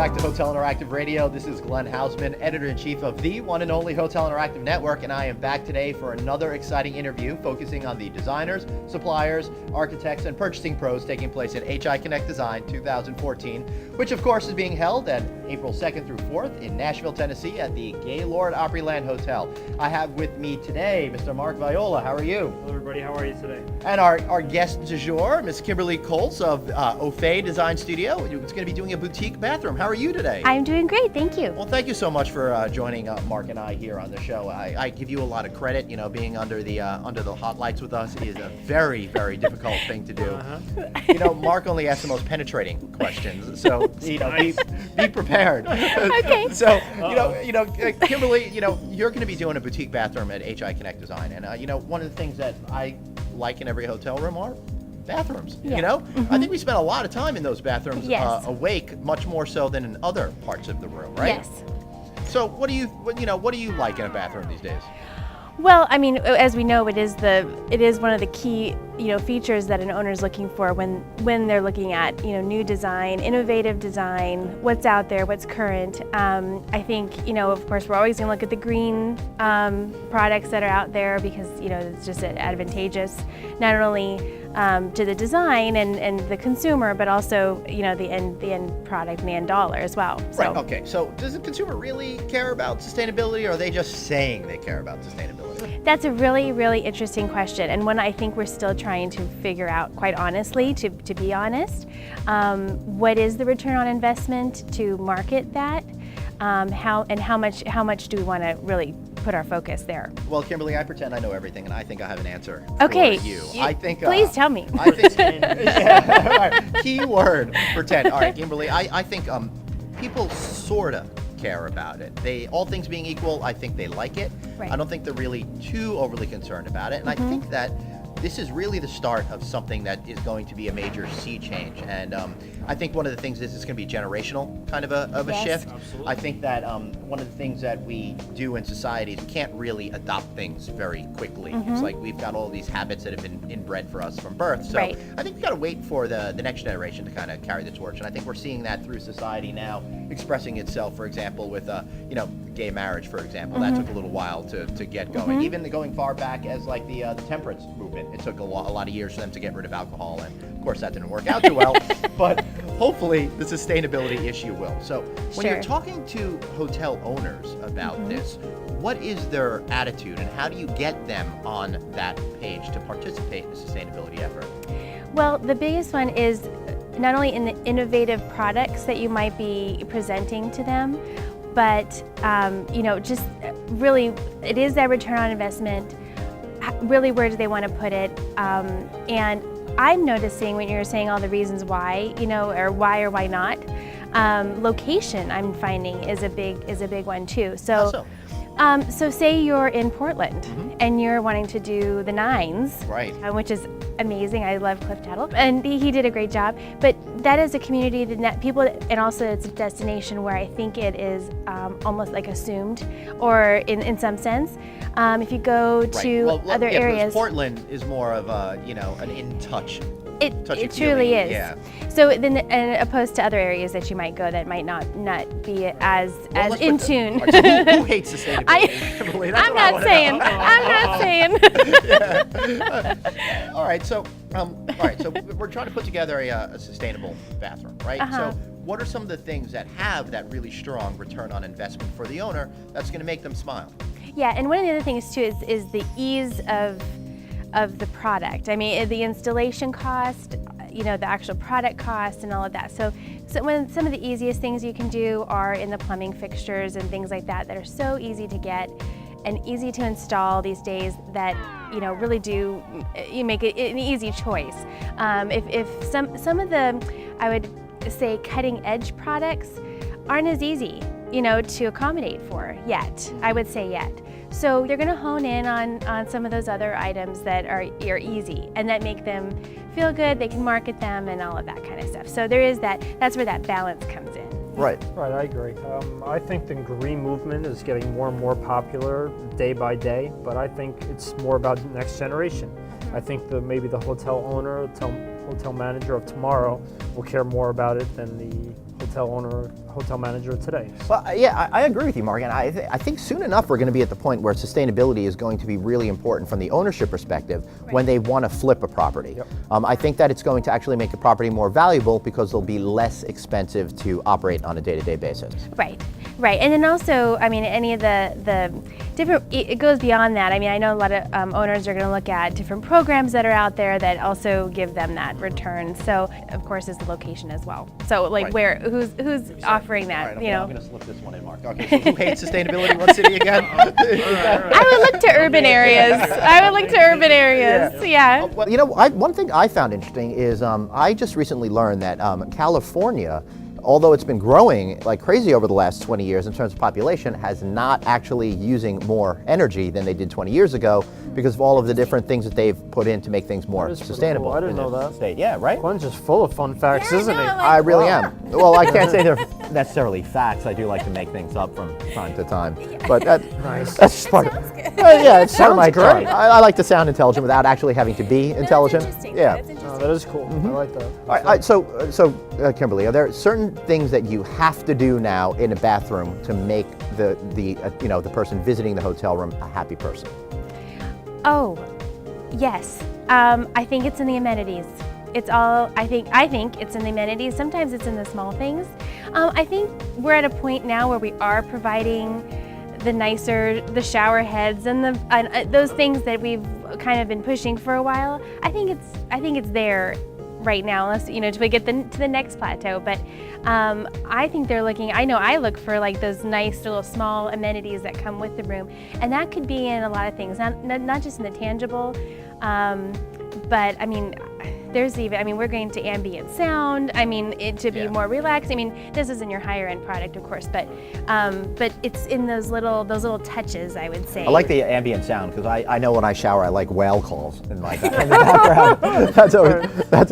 back to Hotel Interactive Radio. This is Glenn Haussman, editor-in-chief of the one and only Hotel Interactive Network, and I am back today for another exciting interview focusing on the designers, suppliers, architects, and purchasing pros taking place at HI Connect Design 2014, which of course is being held at April 2nd through 4th in Nashville, Tennessee at the Gaylord Opryland Hotel. I have with me today Mr. Mark Viola. How are you? Hello everybody, how are you today? And our guest du jour, Ms. Kimberly Kolcz of Au Fait Design Studio. It's going to be doing a boutique bathroom. How are you today? I'm doing great, thank you. Well, thank you so much for joining Mark and I here on the show. I give you a lot of credit. You know, being under the hot lights with us is a very, very difficult thing to do. You know, Mark only asks the most penetrating questions, so you know, be prepared. Okay. So Kimberly, you know, you're going to be doing a boutique bathroom at HI Connect Design, and you know, one of the things that I like in every hotel room are bathrooms. Yeah. You know, I think we spend a lot of time in those bathrooms, Yes. awake, much more so than in other parts of the room, right? Yes. So what do you like in a bathroom these days? Well, I mean, as we know, it is one of the key, features that an owner is looking for when they're looking at, new design, innovative design, what's out there, what's current. I think, of course, we're always going to look at the green products that are out there because, it's just advantageous, not only to the design and the consumer, but also, the end product and the end dollar as well. So. Right. Okay. So does the consumer really care about sustainability, or are they just saying they care about sustainability? That's a really, really interesting question, and one I think we're still trying to figure out, quite honestly, to be honest. What is the return on investment to market that? How much do we want to really put our focus there? Well, Kimberly, I pretend I know everything, and I think I have an answer okay, for you. I think. Please tell me. I think, yeah, all right. Key word: pretend. All right, Kimberly. I think people sorta care about it. All things being equal, I think they like it. Right. I don't think they're really too overly concerned about it, and I think that this is really the start of something that is going to be a major sea change. And I think one of the things is it's going to be generational kind of a Yes. shift. Absolutely. I think that one of the things that we do in society is we can't really adopt things very quickly. It's like we've got all these habits that have been inbred for us from birth. So Right. I think we've got to wait for the next generation to kind of carry the torch. And I think we're seeing that through society now, expressing itself, for example, with gay marriage, for example. That took a little while to get going. Even going far back as like the temperance movement, it took a lot of years for them to get rid of alcohol, and of course that didn't work out too well. But hopefully the sustainability issue will. So when you're Sure. talking to hotel owners about this, what is their attitude, and how do you get them on that page to participate in the sustainability effort? Well, the biggest one is not only in the innovative products that you might be presenting to them, but just really, it is that return on investment. Really, where do they want to put it? And I'm noticing when you're saying all the reasons why, or why not. Location, I'm finding, is a big one too. So. So say you're in Portland and you're wanting to do the Nines, Right. Which is amazing. I love Cliff Tuttle, and he did a great job. But that is a community that people, and also it's a destination where I think it is almost like assumed, or in some sense. If you go to other areas, Portland is more of a an in-touch. it truly is. Yeah. So then, opposed to other areas that you might go that might not be as Let's in put tune. All right, so who hates sustainability? Kimberly, that's I'm what I not wanna saying. know. I'm not saying. All right, so we're trying to put together a sustainable bathroom, right? So what are some of the things that have that really strong return on investment for the owner that's going to make them smile? Yeah, and one of the other things too is the ease of the product. I mean, the installation cost, the actual product cost and all of that. So when some of the easiest things you can do are in the plumbing fixtures and things like that are so easy to get and easy to install these days that really do you make it an easy choice. If some of the, I would say, cutting edge products aren't as easy to accommodate for yet. I would say yet. So they're going to hone in on some of those other items that are easy and that make them feel good. They can market them and all of that kind of stuff. So there is that's where that balance comes in. Right. Right, I agree. I think the green movement is getting more and more popular day by day, but I think it's more about the next generation. I think maybe the hotel owner, hotel manager of tomorrow will care more about it than the hotel owner, hotel manager today. Well, yeah, I agree with you, Mark. And I think soon enough we're going to be at the point where sustainability is going to be really important from the ownership perspective when they want to flip a property. Yep. I think that it's going to actually make a property more valuable because they'll be less expensive to operate on a day-to-day basis. Right, right. And then also, I mean, any of the different, it goes beyond that. I mean, I know a lot of owners are going to look at different programs that are out there that also give them that return. So, of course, is the location as well. So, like, who's offering that? Right, you know, I'm going to slip this one in, Mark. Okay, so who hates sustainability? What city again? I would look to urban areas. I would look to urban areas. Yeah. Well, you know, one thing I found interesting is I just recently learned that California, although it's been growing like crazy over the last 20 years in terms of population, has not actually using more energy than they did 20 years ago because of all of the different things that they've put in to make things more sustainable. Cool. I didn't in know the that. state. Yeah, right? Glenn's just full of fun facts, isn't he? I really am. Well, I can't say they're necessarily facts. I do like to make things up from time to time. But that's just part of it. Yeah, it's part of my great. I like to sound intelligent without actually having to be intelligent. Yeah. Oh, that is cool. I like that. All right, so Kimberly, are there certain things that you have to do now in a bathroom to make the person visiting the hotel room a happy person? Oh, yes. I think it's in the amenities. It's all, I think it's in the amenities. Sometimes it's in the small things. I think we're at a point now where we are providing the shower heads and those things that we've kind of been pushing for a while. I think it's there right now, unless, you know, to get to the next plateau. But I think they're looking, I know I look for like those nice little small amenities that come with the room. And that could be in a lot of things, not just in the tangible, but I mean, we're going to ambient sound. I mean, to be more relaxed. I mean, this isn't your higher end product, of course, but it's in those little touches, I would say. I like the ambient sound because I know when I shower, I like whale calls in the background. That's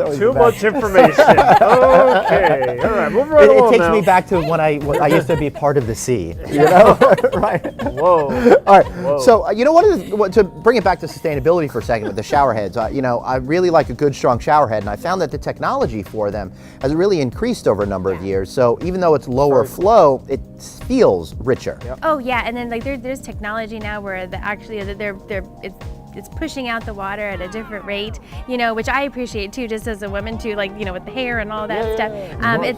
always Too the much best. information. Okay, all right, move right It along takes now. me back to when I used to be part of the sea, you know, right? Whoa. All right. Whoa. So you know to bring it back to sustainability for a second with the shower heads. You know, I really like a good strong shower head, and I found that the technology for them has really increased over a number of years. So even though it's lower flow, it feels richer. Yep. Oh yeah, and then like there's technology now where it's pushing out the water at a different rate, you know, which I appreciate too, just as a woman too, like, you know, with the hair and all that stuff.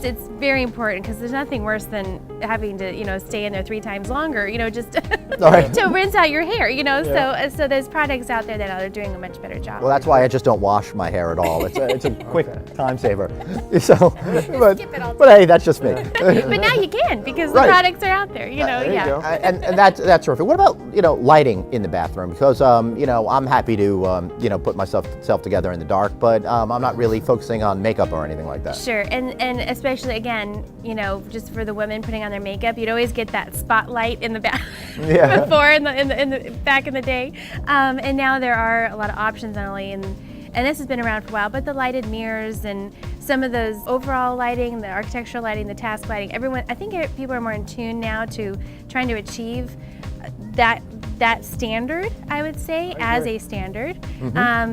It's very important because there's nothing worse than having to, you know, stay in there 3 times longer, you know, just to rinse out your hair, you know. So there's products out there that are doing a much better job. Well, that's why I just don't wash my hair at all. It's a quick time saver. So, but hey, that's just me. But now you can because the products are out there, you know. There you go. And that's terrific. What about, you know, lighting in the bathroom? Because you know, I'm happy to you know, put myself together in the dark, but I'm not really focusing on makeup or anything like that. Sure, and especially again, you know, just for the women putting on their makeup, you'd always get that spotlight in the back before in the back in the day, and now there are a lot of options not only and this has been around for a while, but the lighted mirrors and some of those overall lighting, the architectural lighting, the task lighting, I think people are more in tune now to trying to achieve that standard, I would say, as a standard,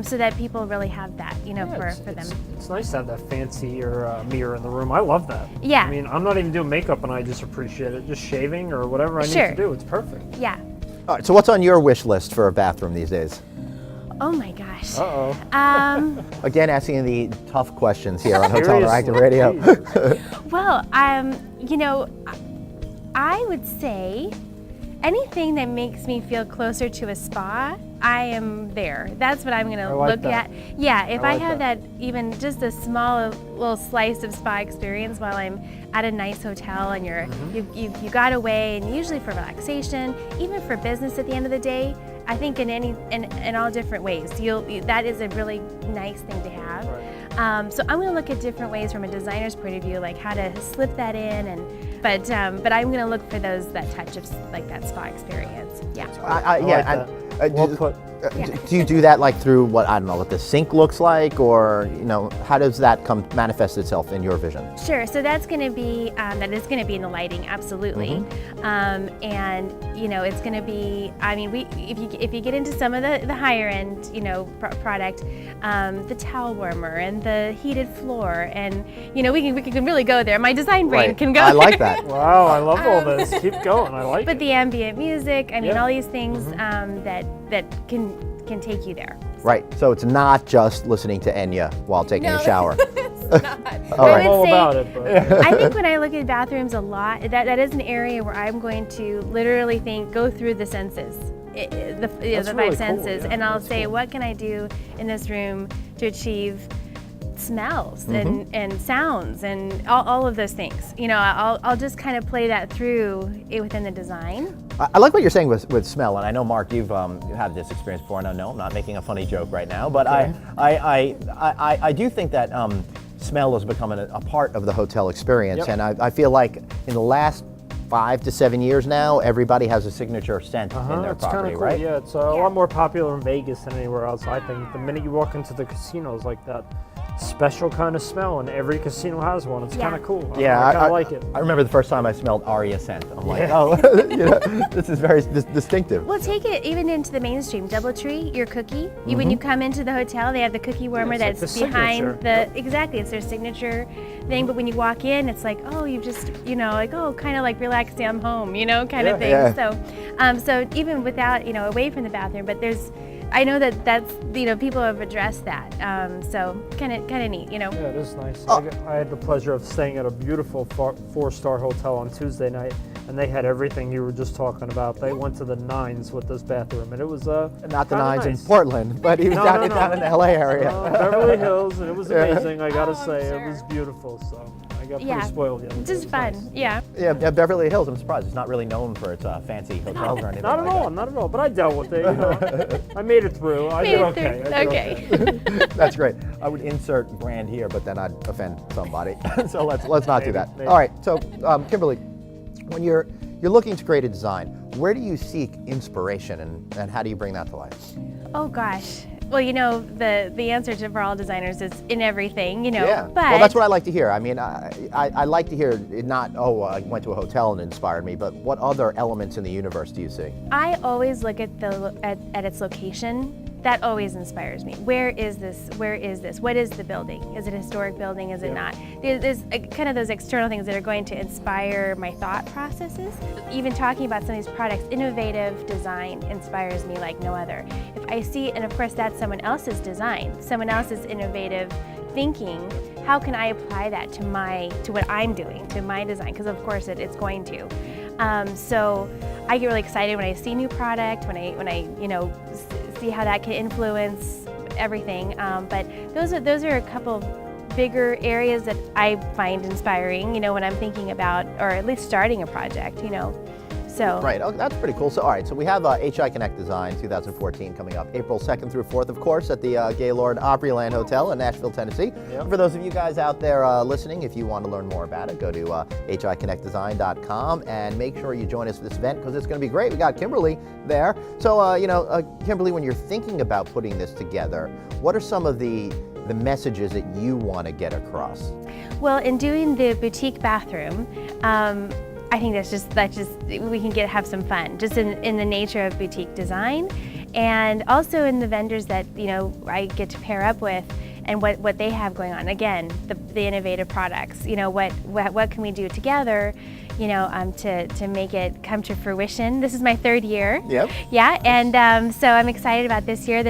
so that people really have that, you know, for them. It's nice to have that fancy mirror in the room. I love that. Yeah. I mean, I'm not even doing makeup and I just appreciate it. Just shaving or whatever I need to do, it's perfect. Yeah. All right, so what's on your wish list for a bathroom these days? Oh my gosh. Uh-oh. Again, asking the tough questions here on Hotel Interactive Radio. Well, you know, I would say anything that makes me feel closer to a spa, I am there. That's what I'm going to look at. Yeah, if I have that, even just a small little slice of spa experience while I'm at a nice hotel and you got away, and usually for relaxation, even for business at the end of the day, I think in all different ways, that is a really nice thing to have. Right. So I'm going to look at different ways from a designer's point of view, like how to slip that in, but I'm going to look for that touch of like that spa experience. Yeah. Well put. Do you do that like through what, I don't know, what the sink looks like, or how does that manifest itself in your vision? Sure. So that's going to be that is going to be in the lighting, absolutely. And it's going to be. I mean, if you get into some of the higher end product, the towel warmer and the heated floor, and we can really go there. My design brain can go. I like that. Wow, I love all this. Keep going. I like it. But the ambient music, I mean, all these things that can take you there. Right. So it's not just listening to Enya while taking a shower. It's not. I'm all about it. But. I think when I look at bathrooms a lot, that is an area where I'm going to literally go through the senses, the really five cool, senses, yeah. and I'll That's say, cool. what can I do in this room to achieve smells and sounds and all of those things. I'll just kind of play that through within the design. I like what you're saying with smell, and I know, Mark, you've had this experience before, and I know I'm not making a funny joke right now, but okay. I do think that smell has become a part of the hotel experience, and I feel like in the last 5 to 7 years now, everybody has a signature scent in their it's property, cool. right? Yeah, it's a lot more popular in Vegas than anywhere else, I think. The minute you walk into the casinos, like that special kind of smell, and every casino has one. It's kind of cool. Yeah, I kind of like it. I remember the first time I smelled Aria scent. I'm like, oh, this is very distinctive. Well, take it even into the mainstream. DoubleTree, your cookie. When you come into the hotel, they have the cookie warmer that's like the behind signature. exactly. It's their signature thing. But when you walk in, it's like, oh, you've just kind of like relaxed, I'm home, kind of thing. Yeah. So even without away from the bathroom, but I know that's people have addressed that. So kind of neat, Yeah, it is nice. I had the pleasure of staying at a beautiful 4-star hotel on Tuesday night, and they had everything you were just talking about. They went to the nines with this bathroom, and it was not the nines nice. in Portland, but he was down in the LA area. Beverly Hills, and it was amazing. I gotta say, it was beautiful. So I got pretty spoiled. Yeah, just fun. Nice. Yeah, Beverly Hills. I'm surprised it's not really known for its fancy hotels or anything. Not at all, not at all. But I dealt with it. I made it through. I did okay. Okay. That's great. I would insert brand here, but then I'd offend somebody. So let's not do that. Maybe. All right. So Kimberly, when you're looking to create a design, where do you seek inspiration, and how do you bring that to life? Oh gosh. Well, the answer for all designers is in everything, Yeah. But Well, that's what I like to hear. I mean, I like to hear it not, I went to a hotel and it inspired me, but what other elements in the universe do you see? I always look at at its location. That always inspires me. Where is this? Where is this? What is the building? Is it a historic building? Is it not? There's kind of those external things that are going to inspire my thought processes. Even talking about some of these products, innovative design inspires me like no other. If I see, and of course that's someone else's design, someone else's innovative thinking, how can I apply that to what I'm doing, to my design? Because of course it's going to. So I get really excited when I see new product, when I see how that can influence everything. But those are a couple of bigger areas that I find inspiring, when I'm thinking about, or at least starting a project, So. Right, oh, that's pretty cool. So all right, so we have HI Connect Design 2014 coming up April 2nd through 4th, of course, at the Gaylord Opryland Hotel in Nashville, Tennessee. Yep. For those of you guys out there listening, if you want to learn more about it, go to hiconnectdesign.com and make sure you join us for this event because it's going to be great. We got Kimberly there. So, Kimberly, when you're thinking about putting this together, what are some of the messages that you want to get across? Well, in doing the boutique bathroom, I think that's just we can have some fun just in the nature of boutique design, and also in the vendors that I get to pair up with and what they have going on. Again, the innovative products. What can we do together? To make it come to fruition. This is my 3rd year. Yep. Yeah, and so I'm excited about this year.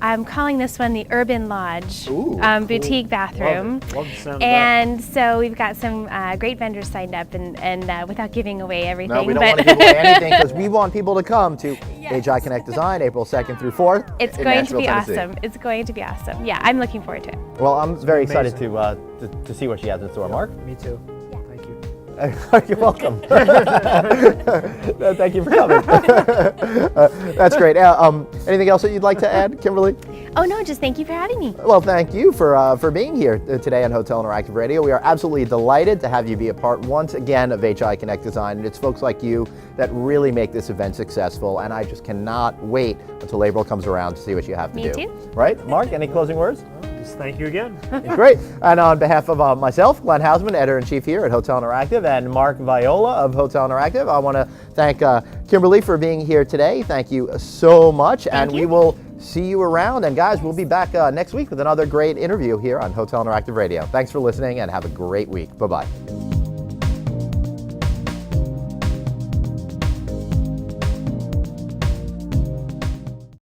I'm calling this one the Urban Lodge boutique bathroom. Love the sound of and so we've got some great vendors signed up, and without giving away everything. No, we don't want to give away anything because we want people to come to HI Connect Design April 2nd through 4th. It's in going Nashville, to be Tennessee. awesome. It's going to be awesome. Yeah, I'm looking forward to it. Well, I'm very excited Amazing. to see what she has in store. Mark? Me too. Thank you. You're welcome. Thank you for coming. That's great. Anything else that you'd like to add, Kimberly? Oh no, just thank you for having me. Well, thank you for being here today on Hotel Interactive Radio. We are absolutely delighted to have you be a part once again of HI Connect Design, and it's folks like you that really make this event successful, and I just cannot wait until April comes around to see what you have to do. Me too. Right? Mark, any closing words? Just thank you again. Great. And on behalf of myself, Glenn Haussman, Editor-in-Chief here at Hotel Interactive, and Mark Viola of Hotel Interactive, I want to thank Kimberly for being here today. Thank you so much. Thank you. We will see you around. And guys, we'll be back next week with another great interview here on Hotel Interactive Radio. Thanks for listening and have a great week. Bye-bye.